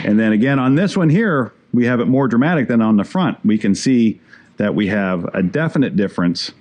And then again, on this one here, we have it more dramatic than on the front. We can see that we have a definite difference.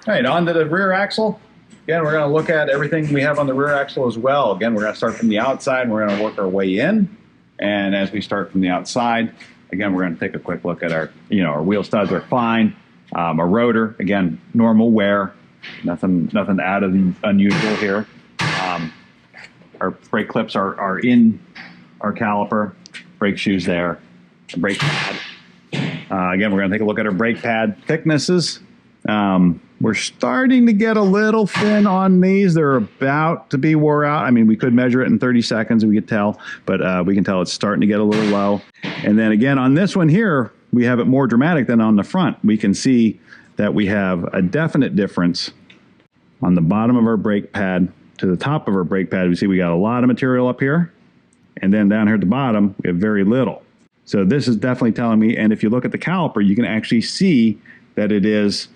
All right, on to the rear axle. Again, we're going to look at everything we have on the rear axle as well. Again, we're going to start from the outside, and we're going to work our way in. And as we start from the outside, again, we're going to take a quick look at our, our wheel studs are fine. Our rotor, again, normal wear, nothing out of the unusual here. Our brake clips are in our caliper, brake shoes there, the brake pad. Again, we're going to take a look at our brake pad thicknesses. We're starting to get a little thin on these. They're about to be wore out. I mean, we could measure it in 30 seconds, we could tell, but we can tell it's starting to get a little low. And then again, on this one here, we have it more dramatic than on the front. We can see that we have a definite difference on the bottom of our brake pad to the top of our brake pad. We see we got a lot of material up here, and then down here at the bottom, we have very little. So this is definitely telling me, and if you look at the caliper, you can actually see that it is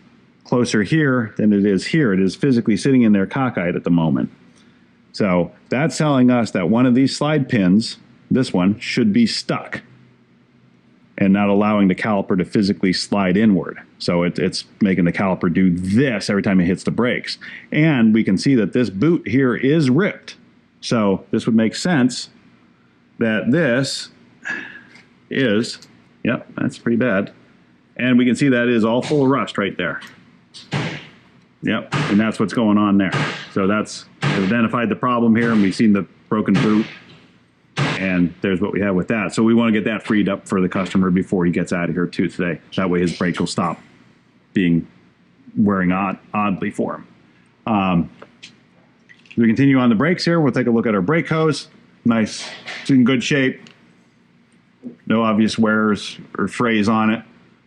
closer here than it is here. It is physically sitting in there cockeyed at the moment. So that's telling us that one of these slide pins, this one, should be stuck and not allowing the caliper to physically slide inward. So it's making the caliper do this every time it hits the brakes. And we can see that this boot here is ripped. So this would make sense that this is, yep, that's pretty bad. And we can see that is all full of rust right there. Yep, and that's what's going on there. So that's, we've identified the problem here, and we've seen the broken boot, and there's what we have with that. So we want to get that freed up for the customer before he gets out of here too today. That way his brakes will stop wearing oddly for him. We continue on the brakes here. We'll take a look at our brake hose. Nice, it's in good shape. No obvious wears or frays on it.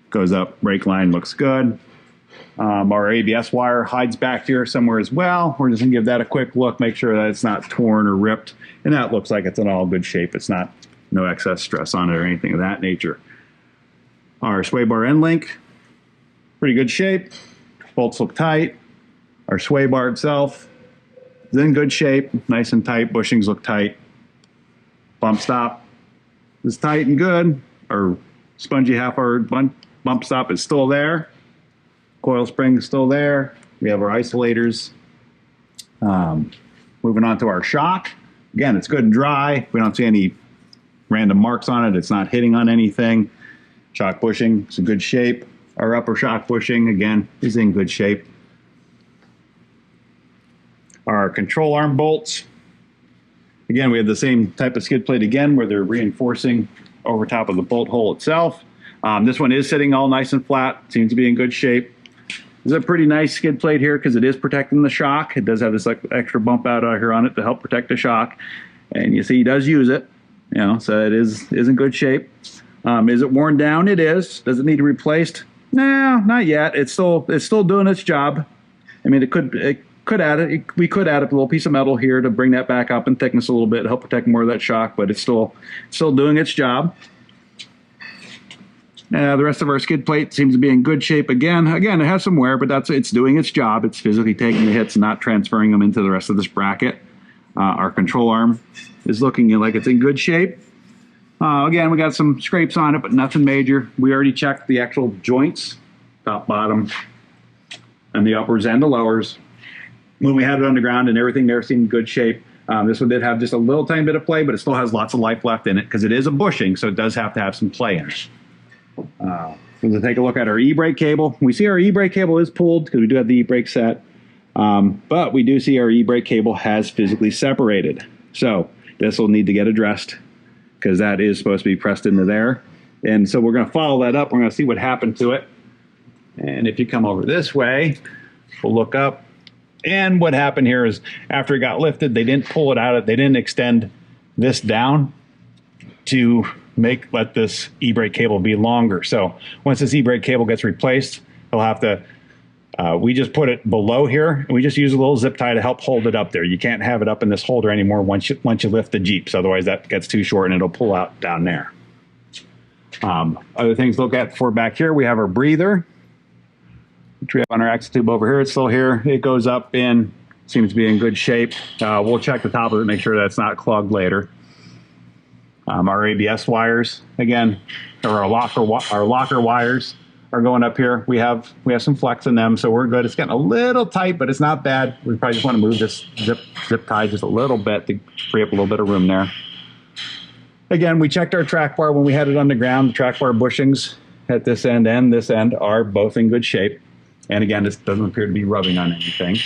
Goes up, brake line looks good. Our ABS wire hides back here somewhere as well. We're just gonna give that a quick look, make sure that it's not torn or ripped. And that looks like it's in all good shape. It's not, no excess stress on it or anything of that nature. Our sway bar end link, pretty good shape. Bolts look tight. Our sway bar itself is in good shape, nice and tight. Bushings look tight. Bump stop is tight and good. Our spongy half-hour bump stop is still there. Coil spring is still there. We have our isolators. Moving on to our shock. Again, it's good and dry. We don't see any random marks on it. It's not hitting on anything. Shock bushing is in good shape. Our upper shock bushing, again, is in good shape. Our control arm bolts. Again, we have the same type of skid plate again, where they're reinforcing over top of the bolt hole itself. This one is sitting all nice and flat. Seems to be in good shape. This is a pretty nice skid plate here because it is protecting the shock. It does have this extra bump out here on it to help protect the shock. And you see he does use it, so it is in good shape. Is it worn down? It is. Does it need to be replaced? No, not yet. It's still doing its job. I mean, we could add a little piece of metal here to bring that back up in thickness a little bit, help protect more of that shock, but it's still doing its job. The rest of our skid plate seems to be in good shape again. Again, it has some wear, but it's doing its job. It's physically taking the hits and not transferring them into the rest of this bracket. Our control arm is looking like it's in good shape. Again, we got some scrapes on it, but nothing major. We already checked the actual joints, top, bottom, and the uppers and the lowers when we had it underground, and everything there seemed in good shape. This one did have just a little tiny bit of play, but it still has lots of life left in it because it is a bushing, so it does have to have some play in it. We'll take a look at our e-brake cable. We see our e-brake cable is pulled because we do have the e-brake set, but we do see our e-brake cable has physically separated. So this will need to get addressed because that is supposed to be pressed into there. And so we're going to follow that up. We're going to see what happened to it. And if you come over this way, we'll look up. And what happened here is after it got lifted, they didn't pull it out. They didn't extend this down to let this e-brake cable be longer. So once this e-brake cable gets replaced, they'll have to, we just put it below here, and we just use a little zip tie to help hold it up there. You can't have it up in this holder anymore once you lift the Jeeps. Otherwise that gets too short and it'll pull out down there. Other things to look at for back here, we have our breather, which we have on our axle tube over here. It's still here. It goes up in, seems to be in good shape. We'll check the top of it, make sure that's not clogged later. Our ABS wires, again, or our locker wires are going up here. We have some flex in them, so we're good. It's getting a little tight, but it's not bad. We probably just want to move this zip tie just a little bit to free up a little bit of room there. Again, we checked our track bar when we had it on the ground. The track bar bushings at this end and this end are both in good shape. And again, this doesn't appear to be rubbing on anything.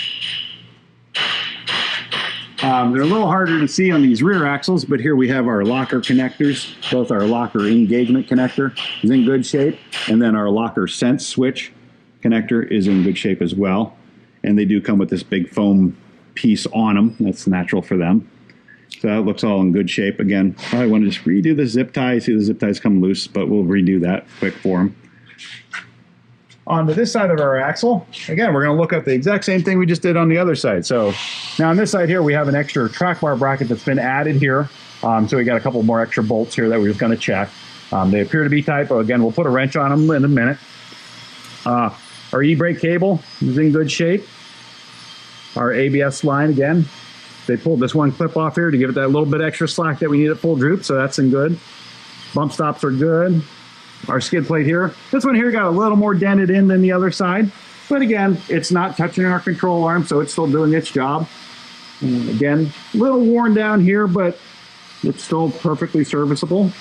They're a little harder to see on these rear axles, but here we have our locker connectors. Both our locker engagement connector is in good shape, and then our locker sense switch connector is in good shape as well. And they do come with this big foam piece on them. That's natural for them. So that looks all in good shape. Again, probably want to just redo the zip tie. See the zip ties come loose, but we'll redo that quick for them. On to this side of our axle, again, we're going to look at the exact same thing we just did on the other side. So now on this side here, we have an extra track bar bracket that's been added here. So we got a couple more extra bolts here that we're just going to check. They appear to be tight, but again, we'll put a wrench on them in a minute. Our e-brake cable is in good shape. Our ABS line, again, they pulled this one clip off here to give it that little bit extra slack that we need at full droop, so that's in good. Bump stops are good. Our skid plate here, this one here got a little more dented in than the other side, but again, it's not touching our control arm, so it's still doing its job. And again, a little worn down here, but it's still perfectly serviceable.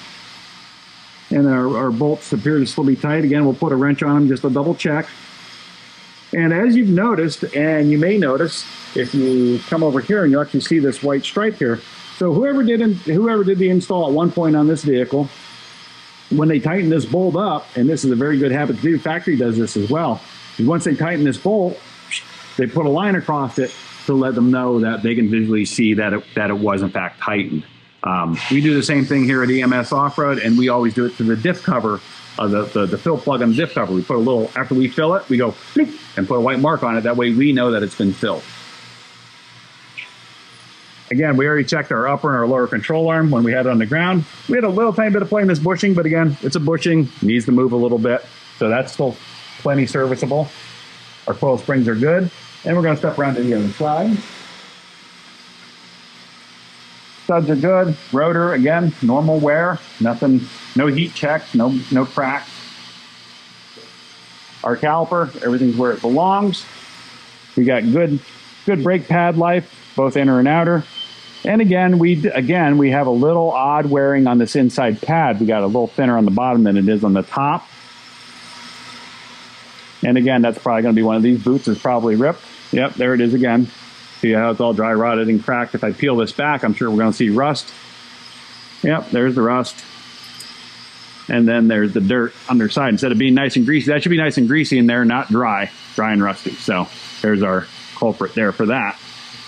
And our bolts appear to still be tight. Again, we'll put a wrench on them just to double check. And as you've noticed, and you may notice, if you come over here and you actually see this white stripe here. So whoever did the install at one point on this vehicle, when they tighten this bolt up, and this is a very good habit to do, factory does this as well, is once they tighten this bolt, they put a line across it to let them know that they can visually see that it was in fact tightened. We do the same thing here at EMS Offroad, and we always do it to the diff cover, the fill plug on the diff cover. We put a little, after we fill it, we go bloop, and put a white mark on it. That way we know that it's been filled. Again, we already checked our upper and our lower control arm when we had it on the ground. We had a little tiny bit of play in this bushing, but again, it's a bushing, needs to move a little bit. So that's still plenty serviceable. Our coil springs are good. And we're going to step around to the other side. Studs are good. Rotor, again, normal wear. Nothing, no heat checks, no cracks. Our caliper, everything's where it belongs. We got good brake pad life, both inner and outer. And again, we have a little odd wearing on this inside pad. We got a little thinner on the bottom than it is on the top. And again, that's probably going to be one of these boots is probably ripped. Yep, there it is again. See how it's all dry rotted and cracked. If I peel this back, I'm sure we're going to see rust. Yep, there's the rust. And then there's the dirt underside. Instead of being nice and greasy, that should be nice and greasy in there, not dry and rusty. So there's our culprit there for that.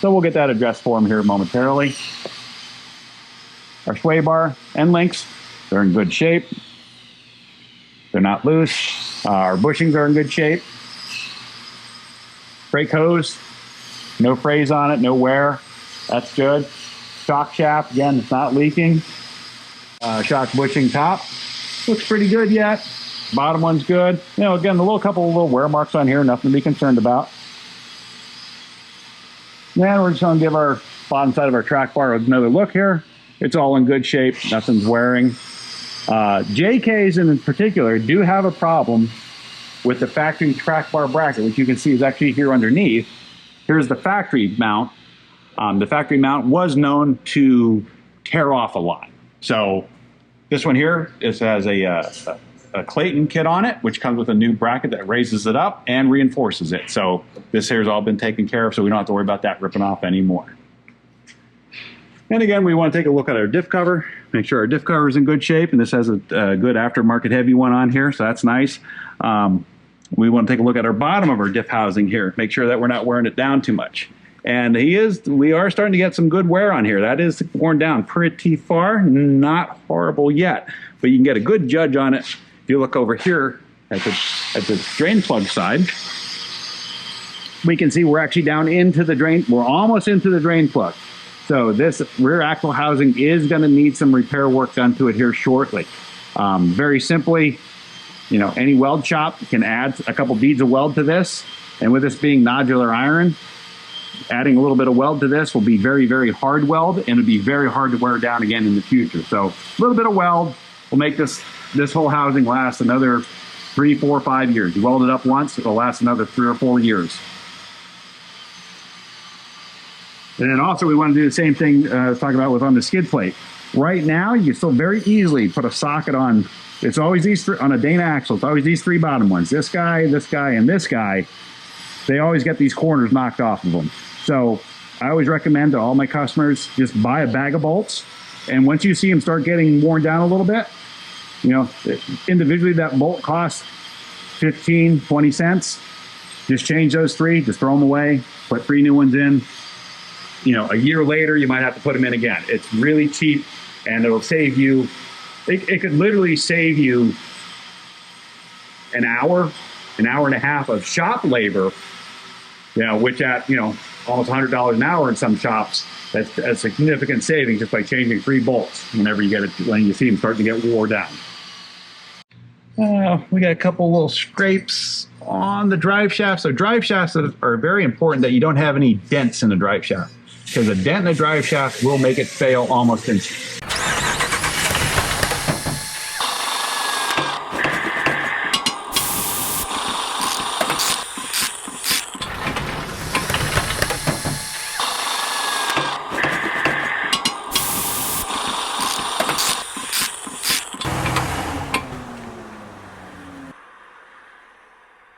So we'll get that addressed for them here momentarily. Our sway bar end links, they're in good shape. They're not loose. Our bushings are in good shape. Brake hose, no frays on it, no wear. That's good. Shock shaft, again, it's not leaking. Shock bushing top, looks pretty good yet. Bottom one's good. You know, again, couple of little wear marks on here, nothing to be concerned about. Then we're just going to give our bottom side of our track bar another look here. It's all in good shape. Nothing's wearing. JKs in particular do have a problem with the factory track bar bracket, which you can see is actually here underneath. Here's the factory mount. The factory mount was known to tear off a lot. So this one here, it has a Clayton kit on it, which comes with a new bracket that raises it up and reinforces it. So this here's all been taken care of, so we don't have to worry about that ripping off anymore. And again, we want to take a look at our diff cover, make sure our diff cover is in good shape, and this has a good aftermarket heavy one on here, so that's nice. We want to take a look at our bottom of our diff housing here, make sure that we're not wearing it down too much. And we are starting to get some good wear on here. That is worn down pretty far, not horrible yet, but you can get a good judge on it. If you look over here at the drain plug side, we can see we're actually down into the drain. We're almost into the drain plug. So this rear axle housing is going to need some repair work done to it here shortly. Very simply, you know, any weld shop can add a couple beads of weld to this. And with this being nodular iron, adding a little bit of weld to this will be very, very hard weld, and it'll be very hard to wear down again in the future. So a little bit of weld will make this whole housing last another 3, 4, 5 years. You weld it up once, it'll last another 3 or 4 years. And then also we want to do the same thing I was talking about with on the skid plate. Right now, you can still very easily put a socket on. It's always these three, on a Dana axle, it's always these 3 bottom ones. This guy, and this guy. They always get these corners knocked off of them. So I always recommend to all my customers, just buy a bag of bolts. And once you see them start getting worn down a little bit, you know, individually that bolt costs 15, 20 cents. Just change those 3, just throw them away, put 3 new ones in. You know, a year later, you might have to put them in again. It's really cheap, and it'll save you, it could literally save you an hour and a half of shop labor, you know, which at, you know, almost $100 an hour in some shops, that's a significant saving just by changing 3 bolts whenever you get it, when you see them starting to get wore down. We got a couple little scrapes on the drive shaft. So drive shafts are very important that you don't have any dents in the drive shaft, because a dent in the drive shaft will make it fail almost instantly.